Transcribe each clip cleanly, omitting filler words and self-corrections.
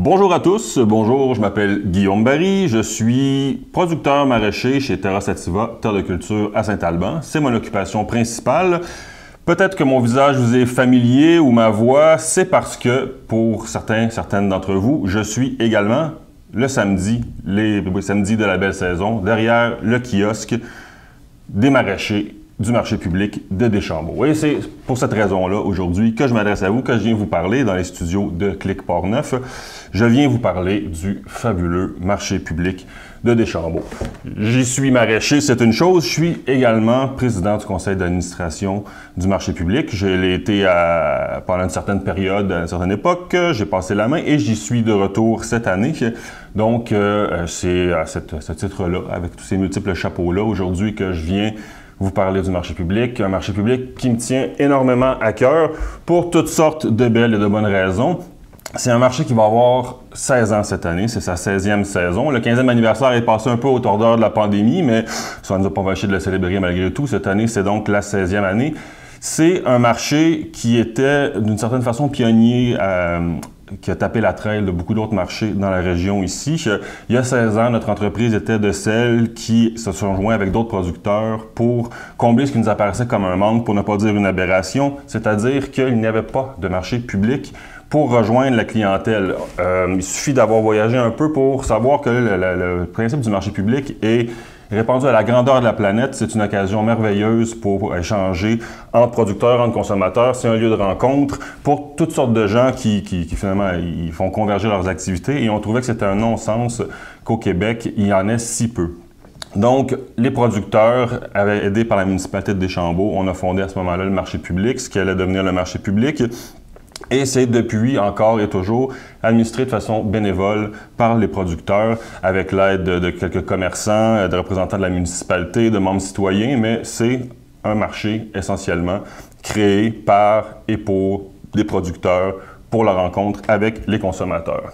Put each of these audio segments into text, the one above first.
Bonjour à tous, bonjour, je m'appelle Guillaume Barry, je suis producteur maraîcher chez Terra Sativa, terre de culture à Saint-Alban. C'est mon occupation principale. Peut-être que mon visage vous est familier ou ma voix, c'est parce que, pour certaines d'entre vous, je suis également le samedi, les samedis de la belle saison, derrière le kiosque des maraîchers du marché public de Deschambault. Et c'est pour cette raison-là, aujourd'hui, que je m'adresse à vous, que je viens vous parler dans les studios de Clic Portneuf. Je viens vous parler du fabuleux marché public de Deschambault. J'y suis maraîcher, c'est une chose. Je suis également président du conseil d'administration du marché public. Je l'ai été pendant une certaine période, à une certaine époque. J'ai passé la main et j'y suis de retour cette année. Donc, c'est à ce titre-là, avec tous ces multiples chapeaux-là, aujourd'hui que je viens vous parler du marché public, un marché public qui me tient énormément à cœur pour toutes sortes de belles et de bonnes raisons. C'est un marché qui va avoir 16 ans cette année, c'est sa 16e saison. Le 15e anniversaire est passé un peu au tordeur de la pandémie, mais ça ne nous a pas empêché de le célébrer malgré tout. Cette année, c'est donc la 16e année. C'est un marché qui était d'une certaine façon pionnier, qui a tapé la traîne de beaucoup d'autres marchés dans la région ici. Il y a 16 ans, notre entreprise était de celles qui se sont joints avec d'autres producteurs pour combler ce qui nous apparaissait comme un manque, pour ne pas dire une aberration, c'est-à-dire qu'il n'y avait pas de marché public pour rejoindre la clientèle. Il suffit d'avoir voyagé un peu pour savoir que le principe du marché public est répandu à la grandeur de la planète. C'est une occasion merveilleuse pour échanger entre producteurs, entre consommateurs. C'est un lieu de rencontre pour toutes sortes de gens qui finalement ils font converger leurs activités. Et on trouvait que c'était un non-sens qu'au Québec, il y en ait si peu. Donc, les producteurs avaient aidé par la municipalité de Deschambault. On a fondé à ce moment-là le marché public, ce qui allait devenir le marché public. Et c'est depuis encore et toujours administré de façon bénévole par les producteurs avec l'aide de quelques commerçants, de représentants de la municipalité, de membres citoyens, mais c'est un marché essentiellement créé par et pour des producteurs pour la rencontre avec les consommateurs.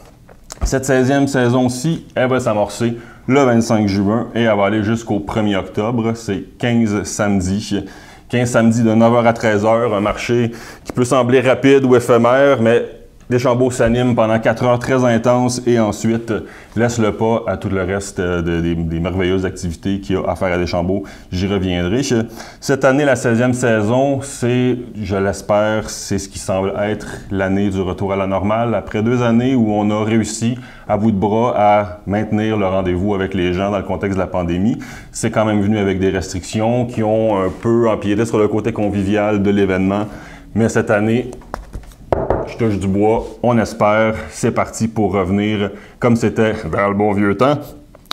Cette 16e saison-ci, elle va s'amorcer le 25 juin et elle va aller jusqu'au 1er octobre. C'est 15 samedis. 15 samedis de 9h à 13h, un marché qui peut sembler rapide ou éphémère, mais Deschambault s'anime pendant 4 heures très intenses et ensuite laisse le pas à tout le reste des merveilleuses activités qu'il y a à faire à Deschambault. J'y reviendrai. Cette année, la 16e saison, c'est, je l'espère, c'est ce qui semble être l'année du retour à la normale. Après 2 années où on a réussi à bout de bras à maintenir le rendez-vous avec les gens dans le contexte de la pandémie, c'est quand même venu avec des restrictions qui ont un peu empiété sur le côté convivial de l'événement. Mais cette année, je touche du bois, on espère, c'est parti pour revenir comme c'était dans le bon vieux temps.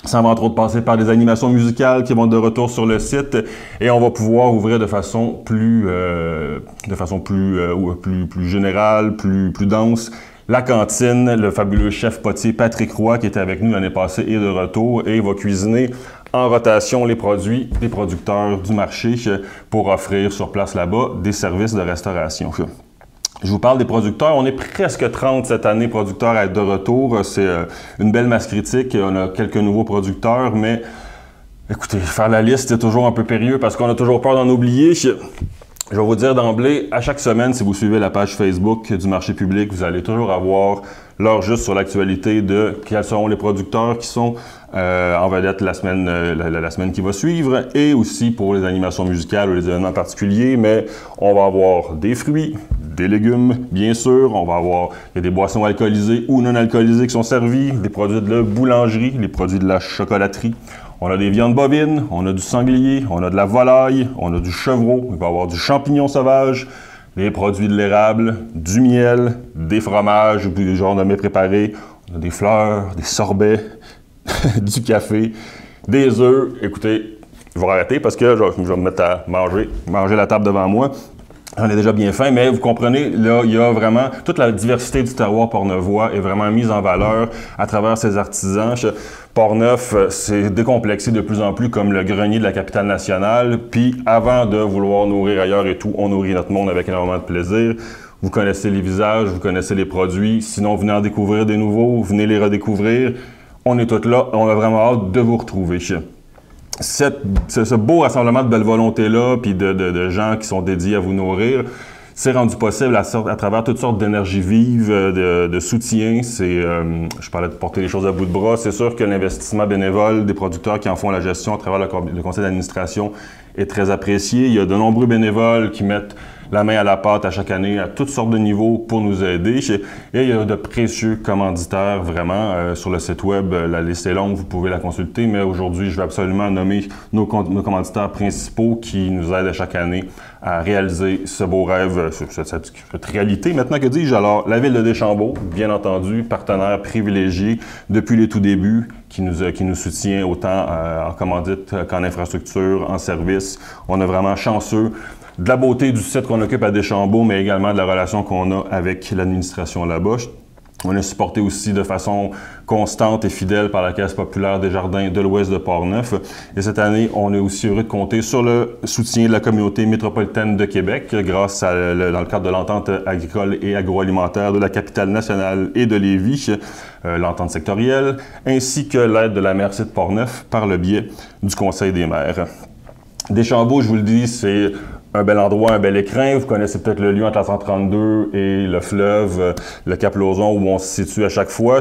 Ça va entre autres passer par des animations musicales qui vont de retour sur le site et on va pouvoir ouvrir de façon plus générale, plus dense. La cantine, le fabuleux chef potier Patrick Roy qui était avec nous l'année passée est de retour et il va cuisiner en rotation les produits des producteurs du marché pour offrir sur place là-bas des services de restauration. Je vous parle des producteurs. On est presque 30 cette année producteurs à être de retour. C'est une belle masse critique. On a quelques nouveaux producteurs, mais écoutez, faire la liste, c'est toujours un peu périlleux parce qu'on a toujours peur d'en oublier. Je vais vous dire d'emblée, à chaque semaine, si vous suivez la page Facebook du marché public, vous allez toujours avoir l'heure juste sur l'actualité de quels seront les producteurs qui sont en vedette la semaine qui va suivre et aussi pour les animations musicales ou les événements particuliers. Mais on va avoir des fruits, des légumes, bien sûr. On va avoir des boissons alcoolisées ou non alcoolisées qui sont servies, des produits de la boulangerie, les produits de la chocolaterie. On a des viandes bovines, on a du sanglier, on a de la volaille, on a du chevreau, il va y avoir du champignon sauvage, des produits de l'érable, du miel, des fromages ou des genres de mets préparés, on a des fleurs, des sorbets, du café, des œufs. Écoutez, je vais arrêter parce que je vais me mettre à manger la table devant moi. J'en ai déjà bien faim, mais vous comprenez, là, il y a vraiment toute la diversité du terroir portneuvois est vraiment mise en valeur à travers ces artisans. Portneuf, c'est décomplexé de plus en plus comme le grenier de la capitale nationale. Puis avant de vouloir nourrir ailleurs et tout, on nourrit notre monde avec énormément de plaisir. Vous connaissez les visages, vous connaissez les produits. Sinon, venez en découvrir des nouveaux, venez les redécouvrir. On est tous là, on a vraiment hâte de vous retrouver. Ce beau rassemblement de belle volonté-là, puis de gens qui sont dédiés à vous nourrir, C'est rendu possible à travers toutes sortes d'énergies vives, de soutien. Je parlais de porter les choses à bout de bras. C'est sûr que l'investissement bénévole des producteurs qui en font la gestion à travers le conseil d'administration est très apprécié. Il y a de nombreux bénévoles qui mettent la main à la pâte à chaque année, à toutes sortes de niveaux pour nous aider. Et il y a de précieux commanditaires, vraiment. Sur le site web, la liste est longue, vous pouvez la consulter, mais aujourd'hui, je vais absolument nommer nos commanditaires principaux qui nous aident à chaque année à réaliser ce beau rêve, cette réalité. Maintenant, que dis-je? Alors, la Ville de Deschambault, bien entendu, partenaire privilégié depuis les tout débuts, qui nous soutient autant en commandite qu'en infrastructure, en service. On est vraiment chanceux de la beauté du site qu'on occupe à Deschambault, mais également de la relation qu'on a avec l'administration là-bas. On est supporté aussi de façon constante et fidèle par la Caisse populaire des Jardins de l'Ouest de Portneuf. Et cette année, on est aussi heureux de compter sur le soutien de la communauté métropolitaine de Québec grâce dans le cadre de l'entente agricole et agroalimentaire de la capitale nationale et de Lévis, l'entente sectorielle, ainsi que l'aide de la MRC de Portneuf par le biais du Conseil des maires. Deschambault, je vous le dis, c'est un bel endroit, un bel écrin. Vous connaissez peut-être le lieu entre la 132 et le fleuve, le Cap-Lauzon, où on se situe à chaque fois.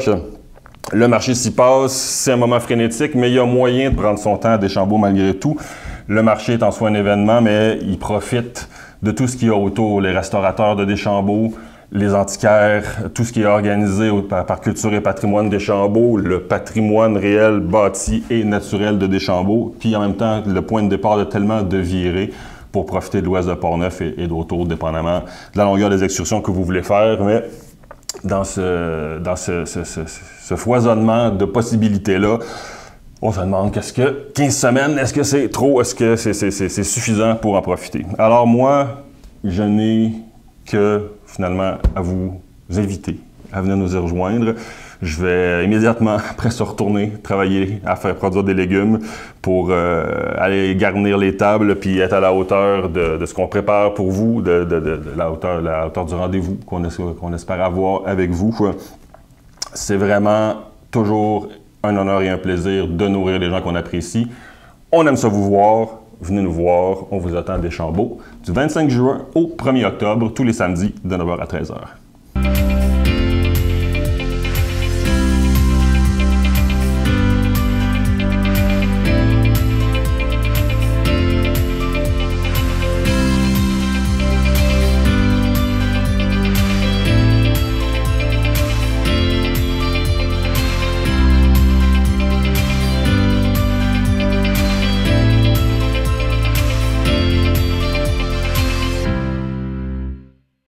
Le marché s'y passe, c'est un moment frénétique, mais il y a moyen de prendre son temps à Deschambault malgré tout. Le marché est en soi un événement, mais il profite de tout ce qu'il y a autour. Les restaurateurs de Deschambault, les antiquaires, tout ce qui est organisé par Culture et Patrimoine Deschambault, le patrimoine réel, bâti et naturel de Deschambault, puis en même temps le point de départ de tellement de virées pour profiter de l'ouest de Portneuf et d'autour, dépendamment de la longueur des excursions que vous voulez faire. Mais dans ce foisonnement de possibilités-là, on se demande qu'est-ce que 15 semaines, est-ce que c'est trop, est-ce que c'est suffisant pour en profiter? Alors moi, je n'ai que finalement à vous inviter à venir nous y rejoindre. Je vais immédiatement, après se retourner, travailler à faire produire des légumes pour aller garnir les tables puis être à la hauteur de ce qu'on prépare pour vous, de la hauteur du rendez-vous qu'on espère avoir avec vous. C'est vraiment toujours un honneur et un plaisir de nourrir les gens qu'on apprécie. On aime ça vous voir. Venez nous voir. On vous attend à Deschambault du 25 juin au 1er octobre, tous les samedis de 9h à 13h.